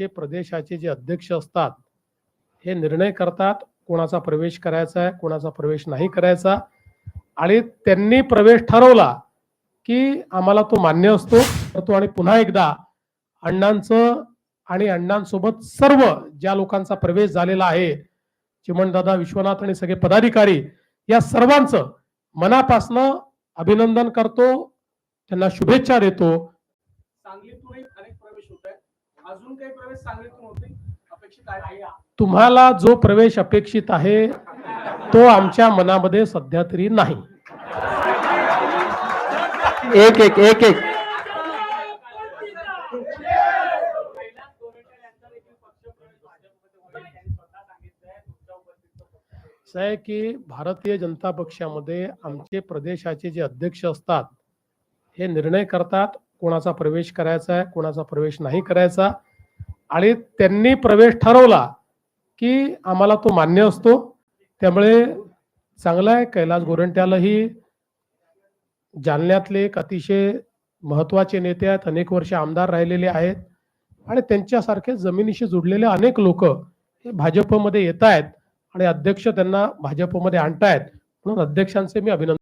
ते प्रदेशाचे जे अध्यक्ष असतात हे निर्णय करतात कोणाचा प्रवेश करायचा आहे कोणाचा प्रवेश नाही करायचा आणि त्यांनी प्रवेश ठरवला की आम्हाला तो मान्य असतो तो आणि पुन्हा एकदा अण्णांचं आणि अण्णांसोबत सर्व ज्या लोकांचा प्रवेश झालेला आहे चिमणदादा विश्वनाथ आणि सगळे पदाधिकारी या सर्वांचं मनापासनं अभिनंदन करतो त्यांना शुभेच्छा देतो। सांगलीतूनही अनेक प्रवेश होत आहेत, अजून काही प्रवेश सांगलीतून होतील अपेक्षित आहे? तुम्हाला जो प्रवेश अपेक्षित आहे तो आमच्या मनामध्ये सध्या तरी नाही। एक एक एक एक आहे की भारतीय जनता पक्षामध्ये आमचे प्रदेशाचे जे अध्यक्ष असतात हे निर्णय करतात कोणाचा प्रवेश करायचा आहे कोणाचा प्रवेश नाही करायचा आणि त्यांनी प्रवेश ठरवला की आम्हाला तो मान्य असतो। त्यामुळे चांगला आहे, कैलास गोरंट्यालही जालन्यातले एक अतिशय महत्त्वाचे नेते आहेत, अनेक वर्ष आमदार राहिलेले आहेत आणि त्यांच्यासारखे जमिनीशी जुडलेले अनेक लोक हे भाजपमध्ये येत आहेत आणि अध्यक्ष त्यांना भाजपमध्ये आणतायत, म्हणून अध्यक्षांचे मी अभिनंदन